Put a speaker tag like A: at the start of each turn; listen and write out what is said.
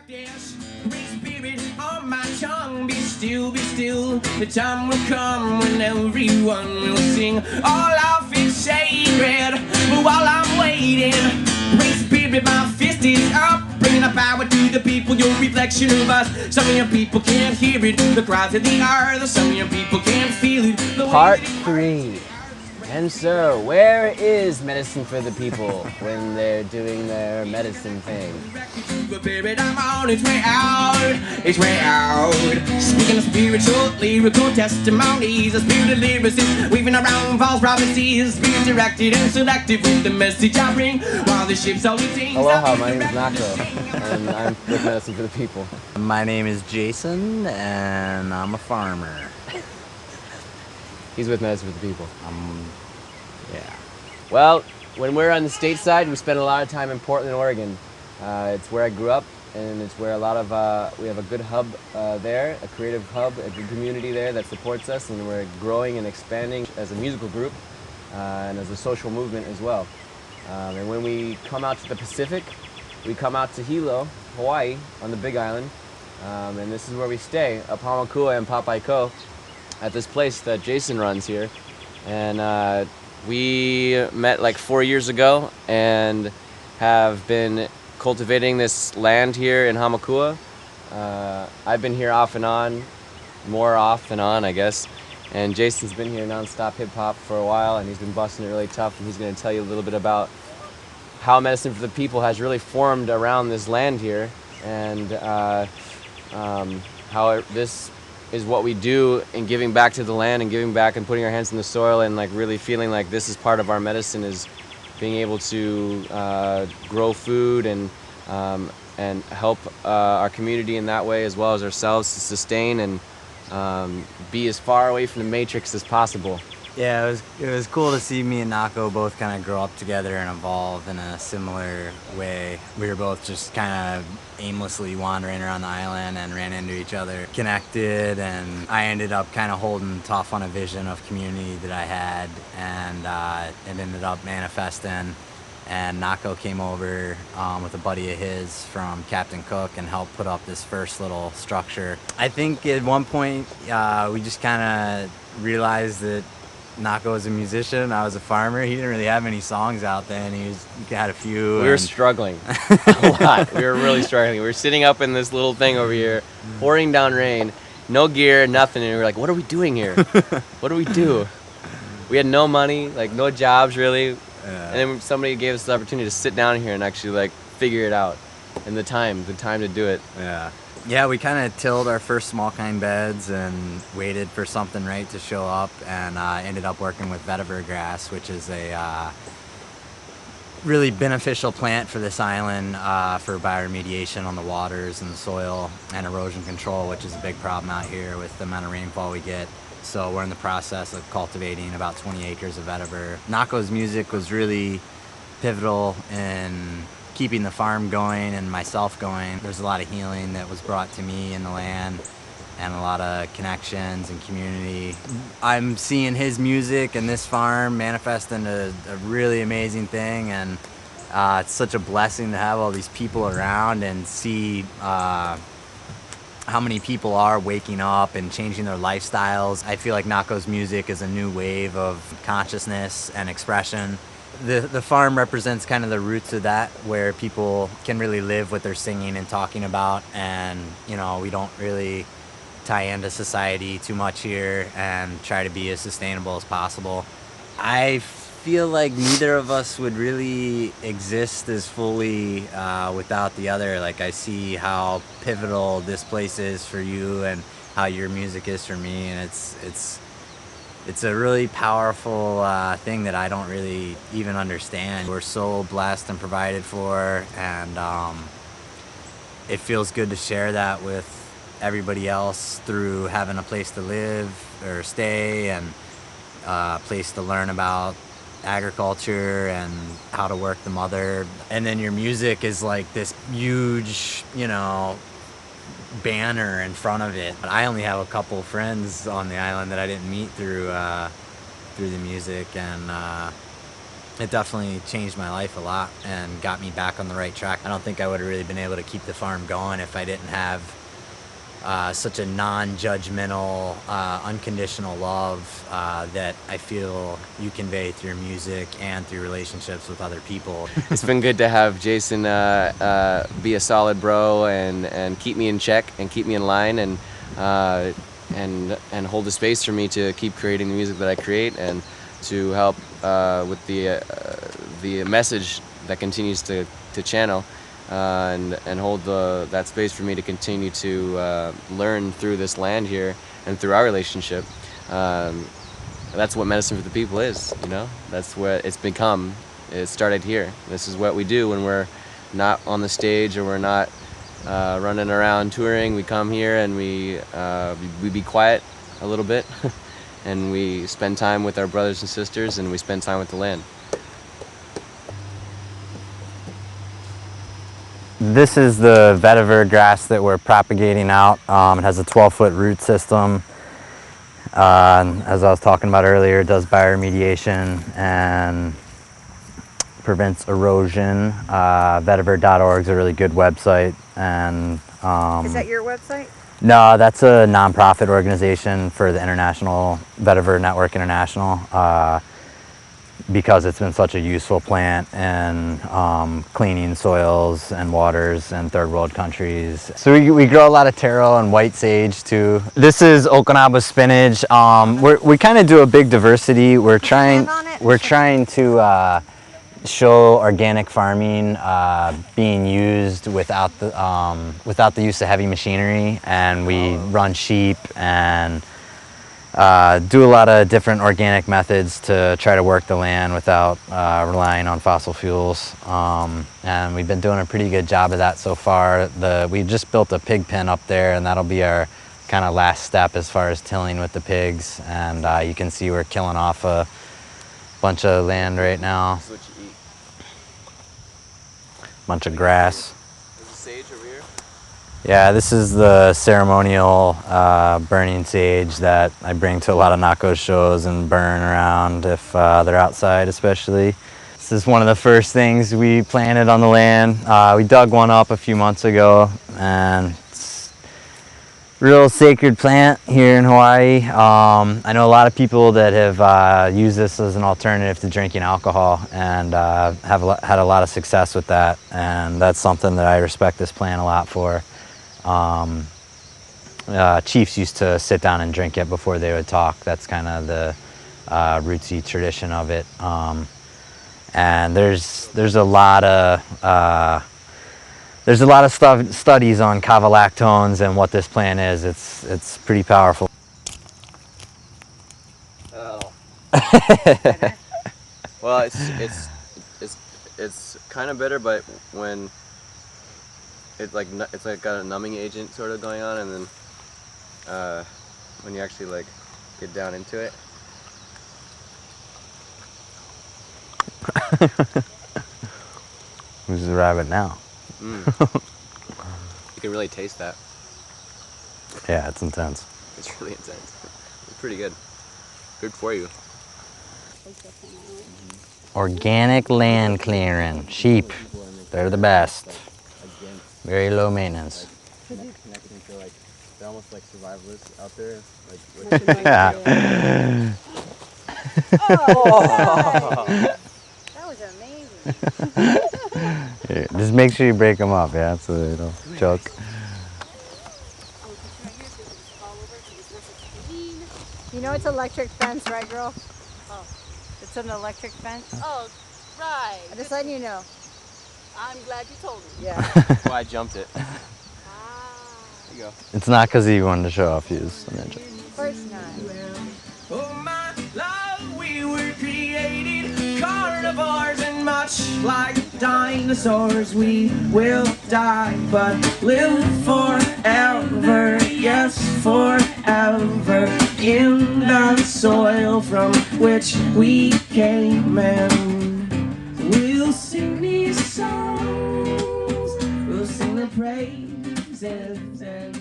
A: Practice, great spirit on my tongue. Be still, be still. The time will come when everyone will sing. All of it's sacred, but while I'm waiting, great spirit, my fist is up. Bringing the power to the people, your reflection of us. Some of your people can't hear it, the cries of the earth. Some of your people can't feel it.
B: Part 3. And so, where is medicine for the people when they're doing their medicine thing?
A: I'm on its way out, its way out. Speaking of spiritual, lyrical testimonies, a spirit of lyricists weaving around false prophecies. Spirit directed and selective with the message I bring. While the ship's only things.
B: Aloha, my name is Nako, and I'm with Medicine for the People.
C: My name is Jason, and I'm a farmer.
B: He's with Medicine for the People. Yeah. Well, when we're on the state side, we spend a lot of time in Portland, Oregon. It's where I grew up, and it's where a lot of, we have a good hub there, a creative hub, a good community there that supports us, and we're growing and expanding as a musical group and as a social movement as well. And when we come out to the Pacific, we come out to Hilo, Hawaii, on the Big Island, and this is where we stay, up Hamakua and Papaiko, at this place that Jason runs here. And we met like 4 years ago and have been cultivating this land here in Hamakua. I've been here off and on, more off and on, I guess. And Jason's been here nonstop hip hop for a while, and he's been busting it really tough. And he's going to tell you a little bit about how Medicine for the People has really formed around this land here, and how this is what we do in giving back to the land and giving back and putting our hands in the soil and like really feeling like this is part of our medicine, is being able to grow food and help our community in that way, as well as ourselves, to sustain and be as far away from the matrix as possible.
C: Yeah, it was cool to see me and Nako both kind of grow up together and evolve in a similar way. We were both just kind of aimlessly wandering around the island and ran into each other, connected, and I ended up kind of holding tough on a vision of community that I had, and it ended up manifesting. And Nako came over with a buddy of his from Captain Cook and helped put up this first little structure. I think at one point we just kind of realized that Nako was a musician, I was a farmer. He didn't really have any songs out there, and he had a few.
B: We were struggling a lot. We were really struggling. We were sitting up in this little thing over here, pouring down rain, no gear, nothing, and we were like, what are we doing here? What do we do? We had no money, like no jobs really, and then somebody gave us the opportunity to sit down here and actually like figure it out, and the time to do it.
C: Yeah, we kind of tilled our first small kind beds and waited for something right to show up, and ended up working with vetiver grass, which is a really beneficial plant for this island for bioremediation on the waters and the soil, and erosion control, which is a big problem out here with the amount of rainfall we get. So we're in the process of cultivating about 20 acres of vetiver. Nako's music was really pivotal in keeping the farm going and myself going. There's a lot of healing that was brought to me in the land, and a lot of connections and community. I'm seeing his music and this farm manifest into a really amazing thing, and it's such a blessing to have all these people around and see how many people are waking up and changing their lifestyles. I feel like Nako's music is a new wave of consciousness and expression. The farm represents kind of the roots of that, where people can really live what they're singing and talking about, and you know, we don't really tie into society too much here and try to be as sustainable as possible. I feel like neither of us would really exist as fully without the other. Like, I see how pivotal this place is for you and how your music is for me, and it's a really powerful thing that I don't really even understand. We're so blessed and provided for, and it feels good to share that with everybody else through having a place to live or stay, and a place to learn about agriculture and how to work the mother. And then your music is like this huge, you know, banner in front of it. I only have a couple friends on the island that I didn't meet through the music, and it definitely changed my life a lot and got me back on the right track. I don't think I would have really been able to keep the farm going if I didn't have such a non-judgmental, unconditional love that I feel you convey through music and through relationships with other people.
B: It's been good to have Jason be a solid bro and keep me in check and keep me in line and hold the space for me to keep creating the music that I create and to help with the message that continues to channel and hold that space for me to continue to learn through this land here and through our relationship. That's what Medicine for the People is, you know? That's what it's become. It started here. This is what we do when we're not on the stage or we're not running around touring. We come here and we be quiet a little bit and we spend time with our brothers and sisters and we spend time with the land.
C: This is the vetiver grass that we're propagating out. It has a 12-foot root system. As I was talking about earlier, it does bioremediation and prevents erosion. Vetiver.org is a really good website. And
D: is that your website?
C: No, that's a nonprofit organization for the International Vetiver Network International, because it's been such a useful plant in cleaning soils and waters in third world countries. So we grow a lot of taro and white sage too. This is Okinawa spinach. We kind of do a big diversity. We're trying to show organic farming being used without the use of heavy machinery, and we run sheep and do a lot of different organic methods to try to work the land without relying on fossil fuels, and we've been doing a pretty good job of that so far. We just built a pig pen up there, and that'll be our kind of last step as far as tilling with the pigs, and you can see we're killing off a bunch of land right now.
B: This is what you eat.
C: Bunch of grass.
B: Is it sage over here?
C: Yeah, this is the ceremonial burning sage that I bring to a lot of Nako shows and burn around if they're outside especially. This is one of the first things we planted on the land. We dug one up a few months ago, and it's a real sacred plant here in Hawaii. I know a lot of people that have used this as an alternative to drinking alcohol and have had a lot of success with that, and that's something that I respect this plant a lot for. Chiefs used to sit down and drink it before they would talk. That's kind of the rootsy tradition of it. And there's a lot of studies on cavalactones and what this plant is. It's pretty powerful.
B: Oh. Well, it's kind of bitter, but when it's like got a numbing agent sort of going on, and then when you actually like get down into it.
C: Who's the rabbit now?
B: You can really taste that.
C: Yeah, it's intense.
B: It's really intense. It's pretty good. Good for you.
C: Organic land clearing. Sheep. They're the best. Very low maintenance.
B: Connecting to like, they're almost like survivalists out there.
C: Yeah.
D: That was amazing.
C: Yeah, just make sure you break them up, yeah, so they don't choke.
D: You know it's electric fence, right, girl? Oh. It's an electric fence.
E: Oh, right.
D: I'm just letting you know.
E: I'm glad you told me.
D: Yeah.
B: That's why I jumped it. There you go.
C: It's not because he wanted to show off he was a ninja.
D: Of course not.
A: Oh my love, we were created carnivores, and much like dinosaurs we will die, but live forever, yes, forever, in the soil from which we came, and we'll sing these songs, we'll sing the praises and